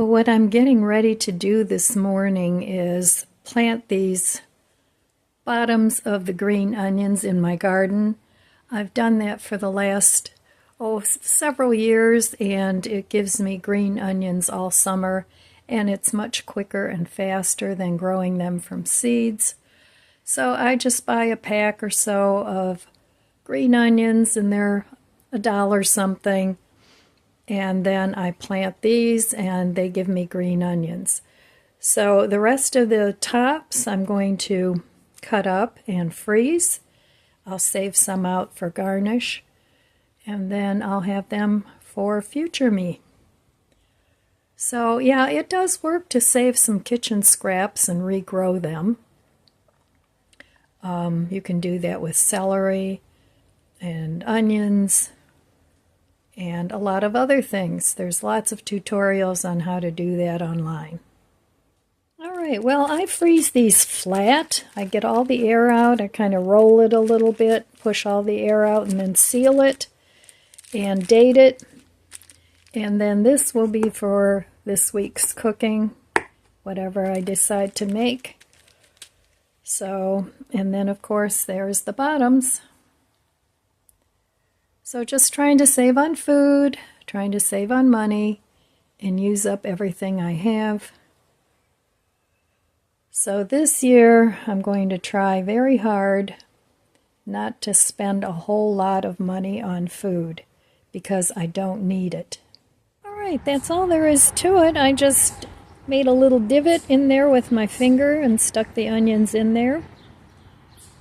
Well, what I'm getting ready to do this morning is plant these bottoms of the green onions in my garden. I've done that for the last, several years, and it gives me green onions all summer, and it's much quicker and faster than growing them from seeds. So I just buy a pack or so of green onions, and they're $1 something. And then I plant these and they give me green onions. So the rest of the tops I'm going to cut up and freeze. I'll save some out for garnish, and then I'll have them for future me. So yeah, it does work to save some kitchen scraps and regrow them. You can do that with celery and onions and a lot of other things. There's lots of tutorials on how to do that online. All right, well, I freeze these flat. I get all the air out. I kind of roll it a little bit, push all the air out, and then seal it and date it. And then this will be for this week's cooking, whatever I decide to make. So, and then of course there's the bottoms. So just trying to save on food, trying to save on money, and use up everything I have. So this year I'm going to try very hard not to spend a whole lot of money on food, because I don't need it. All right, that's all there is to it. I just made a little divot in there with my finger and stuck the onions in there.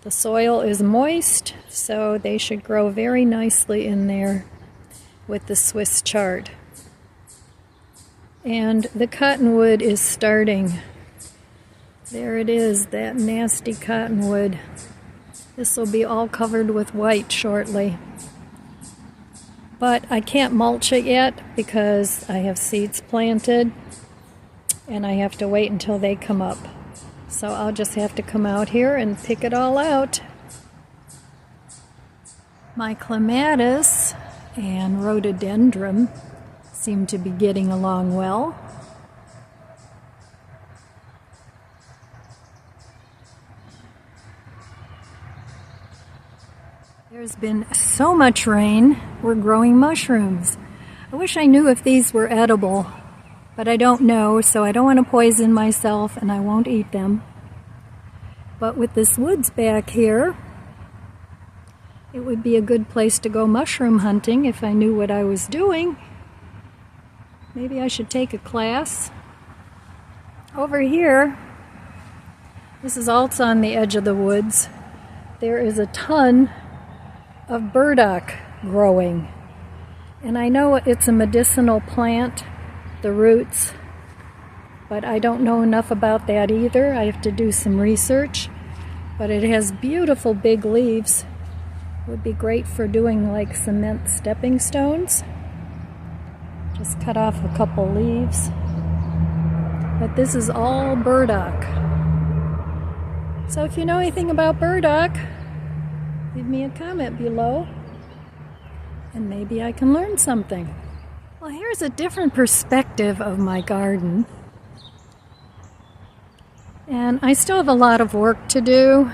The soil is moist, so they should grow very nicely in there with the Swiss chard. And the cottonwood is starting. There it is, that nasty cottonwood. This will be all covered with white shortly. But I can't mulch it yet because I have seeds planted, and I have to wait until they come up. So I'll just have to come out here and pick it all out. My clematis and rhododendron seem to be getting along well. There's been so much rain, we're growing mushrooms. I wish I knew if these were edible, but I don't know, so I don't want to poison myself, and I won't eat them. But with this woods back here, it would be a good place to go mushroom hunting if I knew what I was doing. Maybe I should take a class. Over here, this is also on the edge of the woods, there is a ton of burdock growing. And I know it's a medicinal plant, the roots, but I don't know enough about that either. I have to do some research, but it has beautiful big leaves. It would be great for doing like cement stepping stones. Just cut off a couple leaves. But this is all burdock. So if you know anything about burdock, leave me a comment below, and maybe I can learn something. Well, here's a different perspective of my garden. And I still have a lot of work to do,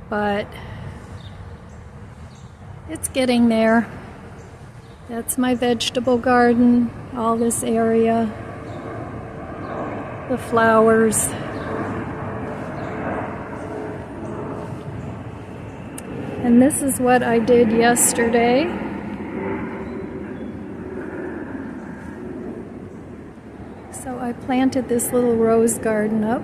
but it's getting there. That's my vegetable garden, all this area, the flowers. And this is what I did yesterday. So I planted this little rose garden up.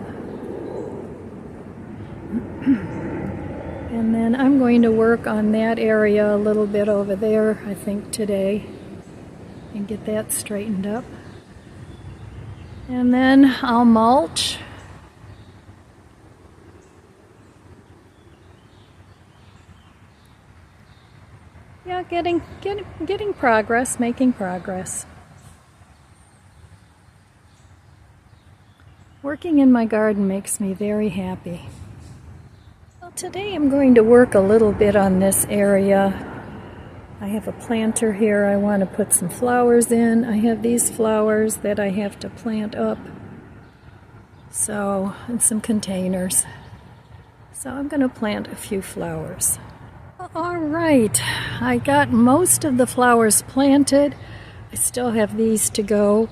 And then I'm going to work on that area a little bit over there, I think, today, and get that straightened up. And then I'll mulch. Yeah, getting progress, making progress. Working in my garden makes me very happy. Well, today I'm going to work a little bit on this area I have a planter here. I want to put some flowers in. I have these flowers that I have to plant up. So, in some containers. So I'm going to plant a few flowers. All right, I got most of the flowers planted. I still have these to go.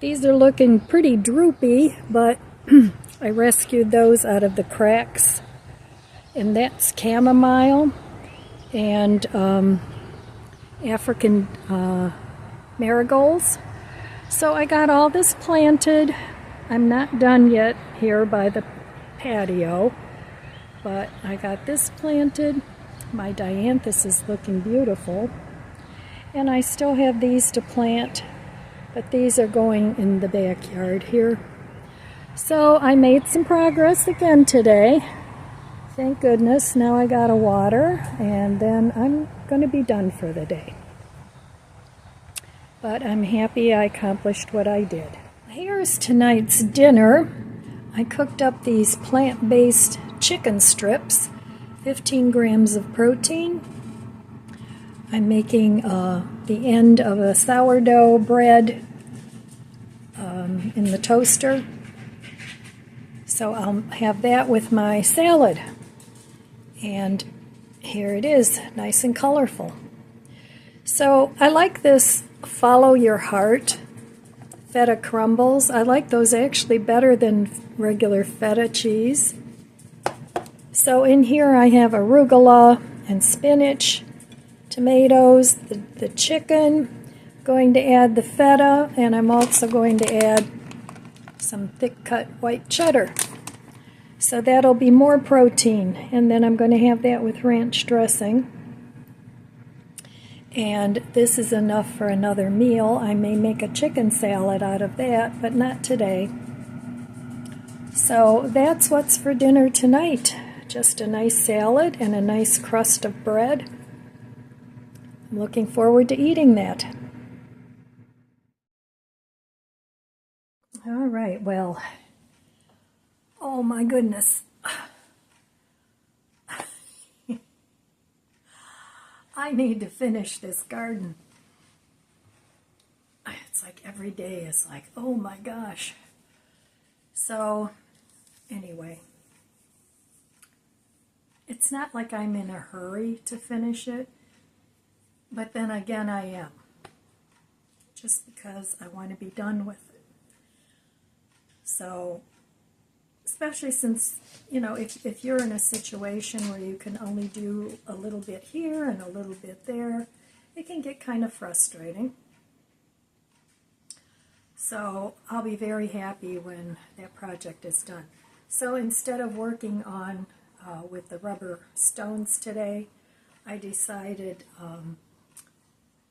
These are looking pretty droopy, but I rescued those out of the cracks. And that's chamomile and African marigolds. So I got all this planted. I'm not done yet here by the patio, but I got this planted. My dianthus is looking beautiful. And I still have these to plant, but these are going in the backyard here. So I made some progress again today. Thank goodness. Now I gotta water, and then I'm going to be done for the day. But I'm happy I accomplished what I did. Here's tonight's dinner. I cooked up these plant-based chicken strips, 15 grams of protein. I'm making the end of a sourdough bread in the toaster. So I'll have that with my salad. And here it is, nice and colorful. So I like this Follow Your Heart feta crumbles. I like those actually better than regular feta cheese. So in here I have arugula and spinach, tomatoes, the chicken, going to add the feta, and I'm also going to add some thick cut white cheddar. So that'll be more protein, and then I'm going to have that with ranch dressing. And this is enough for another meal. I may make a chicken salad out of that, but not today. So that's what's for dinner tonight. Just a nice salad and a nice crust of bread. I'm looking forward to eating that. All right, well, oh my goodness. I need to finish this garden. It's like every day is like, oh my gosh. So, anyway, it's not like I'm in a hurry to finish it, but then again I am, just because I want to be done with it. So, especially since, you know, if you're in a situation where you can only do a little bit here and a little bit there, it can get kind of frustrating. So I'll be very happy when that project is done. So instead of working on with the rubber stones today, I decided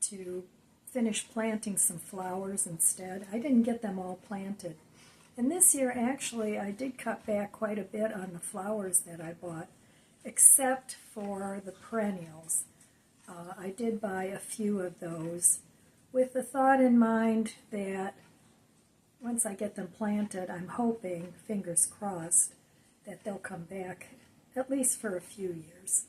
to finish planting some flowers instead. I didn't get them all planted. And this year, actually, I did cut back quite a bit on the flowers that I bought, except for the perennials. I did buy a few of those with the thought in mind that once I get them planted, I'm hoping, fingers crossed, that they'll come back at least for a few years.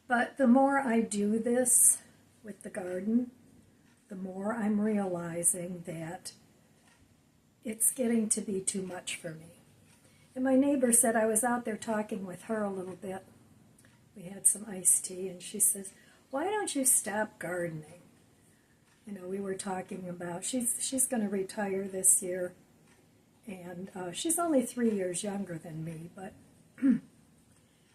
But the more I do this with the garden, the more I'm realizing that it's getting to be too much for me. And my neighbor said, I was out there talking with her a little bit. We had some iced tea, and she says, why don't you stop gardening? You know, we were talking about, she's going to retire this year, and she's only 3 years younger than me, but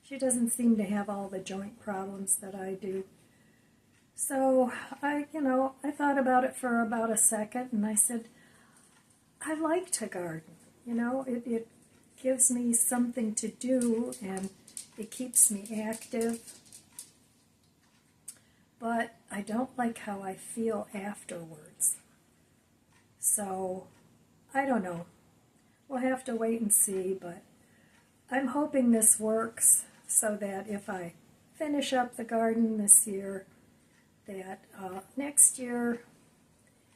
she doesn't seem to have all the joint problems that I do. So I thought about it for about a second, and I said, I like to garden, you know, it gives me something to do and it keeps me active, but I don't like how I feel afterwards. So, I don't know. We'll have to wait and see, but I'm hoping this works so that if I finish up the garden this year, that next year,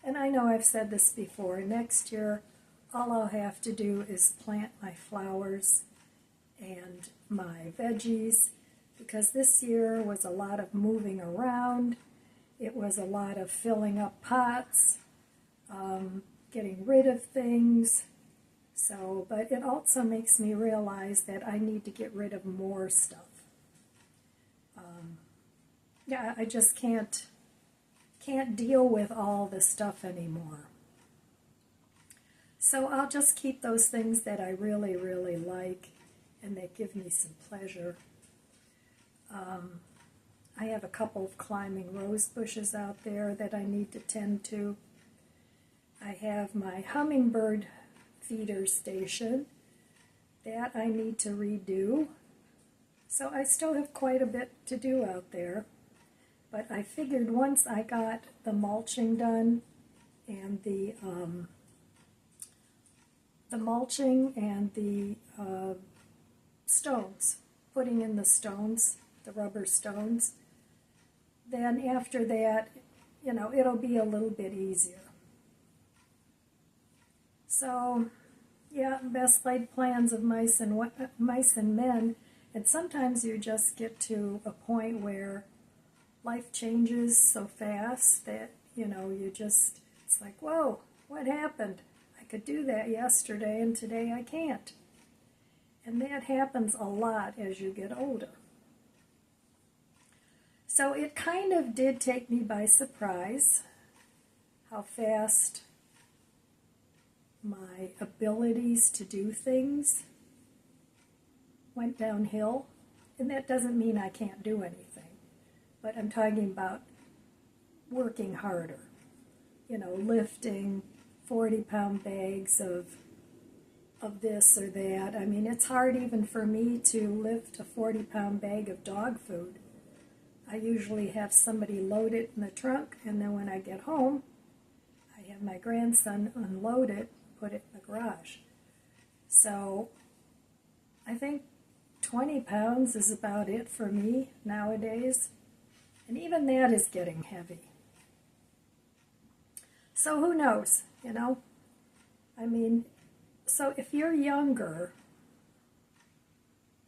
and I know I've said this before, next year all I'll have to do is plant my flowers and my veggies, because this year was a lot of moving around. It was a lot of filling up pots, getting rid of things. So, but it also makes me realize that I need to get rid of more stuff. Yeah, I just can't deal with all the stuff anymore. So I'll just keep those things that I really, really like and that give me some pleasure. I have a couple of climbing rose bushes out there that I need to tend to. I have my hummingbird feeder station that I need to redo. So I still have quite a bit to do out there. But I figured once I got the mulching done and the mulching and the stones, putting in the stones, the rubber stones, then after that, you know, it'll be a little bit easier. So, yeah, best laid plans of mice and men, and sometimes you just get to a point where life changes so fast that, you know, it's like, whoa, what happened? I could do that yesterday and today I can't. And that happens a lot as you get older. So it kind of did take me by surprise how fast my abilities to do things went downhill. And that doesn't mean I can't do anything, but I'm talking about working harder. You know, lifting 40-pound bags of this or that. I mean, it's hard even for me to lift a 40-pound bag of dog food. I usually have somebody load it in the trunk, and then when I get home, I have my grandson unload it, put it in the garage. So I think 20 pounds is about it for me nowadays, and even that is getting heavy. So who knows, you know? I mean, so if you're younger,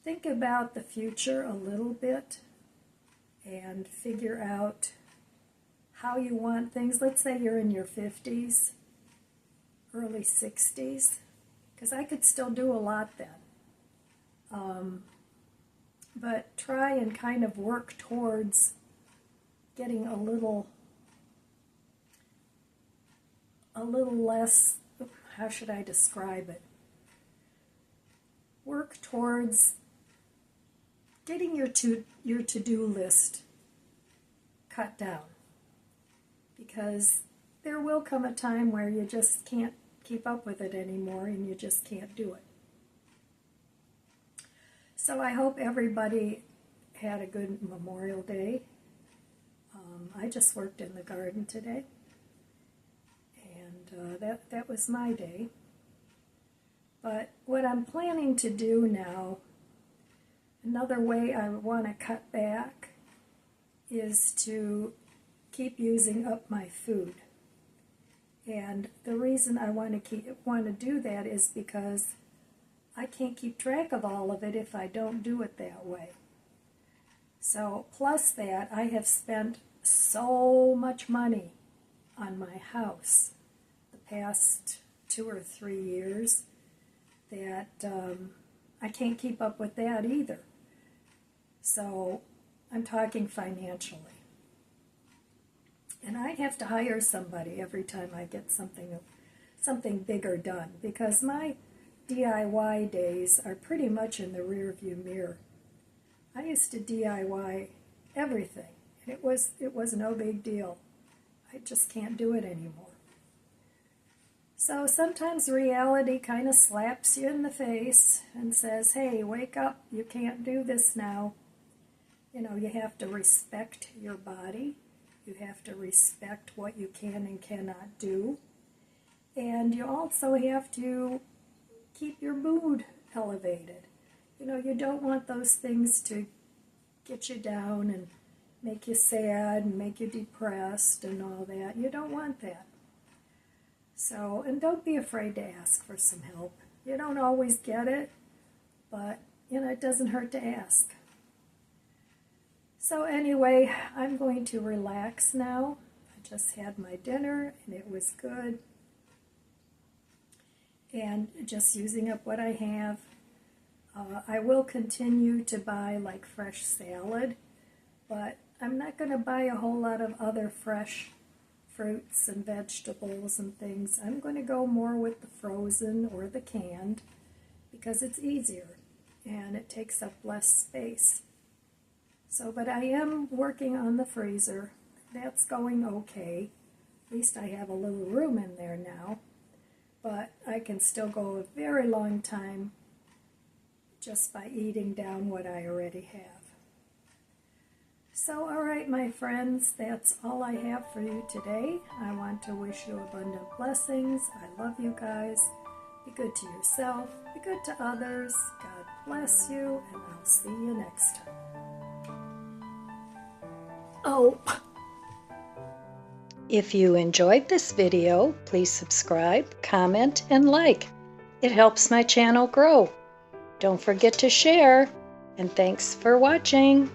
think about the future a little bit and figure out how you want things. Let's say you're in your 50s, early 60s, because I could still do a lot then. But try and kind of work towards getting a little less, how should I describe it? Work towards getting your to-do list cut down, because there will come a time where you just can't keep up with it anymore and you just can't do it. So I hope everybody had a good Memorial Day. I just worked in the garden today, and that was my day. But what I'm planning to do now, another way I want to cut back is to keep using up my food. And the reason I want to do that is because I can't keep track of all of it if I don't do it that way. So plus that, I have spent so much money on my house the past 2 or 3 years that I can't keep up with that either. So I'm talking financially. And I have to hire somebody every time I get something bigger done, because my DIY days are pretty much in the rear view mirror. I used to DIY everything, and it was no big deal. I just can't do it anymore. So sometimes reality kind of slaps you in the face and says, hey, wake up, you can't do this now. You know, you have to respect your body. You have to respect what you can and cannot do. And you also have to keep your mood elevated. You know, you don't want those things to get you down and make you sad and make you depressed and all that. You don't want that. So, and don't be afraid to ask for some help. You don't always get it, but, you know, it doesn't hurt to ask. So anyway, I'm going to relax now. I just had my dinner and it was good. And just using up what I have. I will continue to buy like fresh salad, but I'm not going to buy a whole lot of other fresh fruits and vegetables and things. I'm going to go more with the frozen or the canned because it's easier and it takes up less space. So, but I am working on the freezer. That's going okay. At least I have a little room in there now. But I can still go a very long time just by eating down what I already have. So, all right, my friends, that's all I have for you today. I want to wish you abundant blessings. I love you guys. Be good to yourself. Be good to others. God bless you, and I'll see you next time. Oh! If you enjoyed this video, please subscribe, comment, and like. It helps my channel grow. Don't forget to share, and thanks for watching.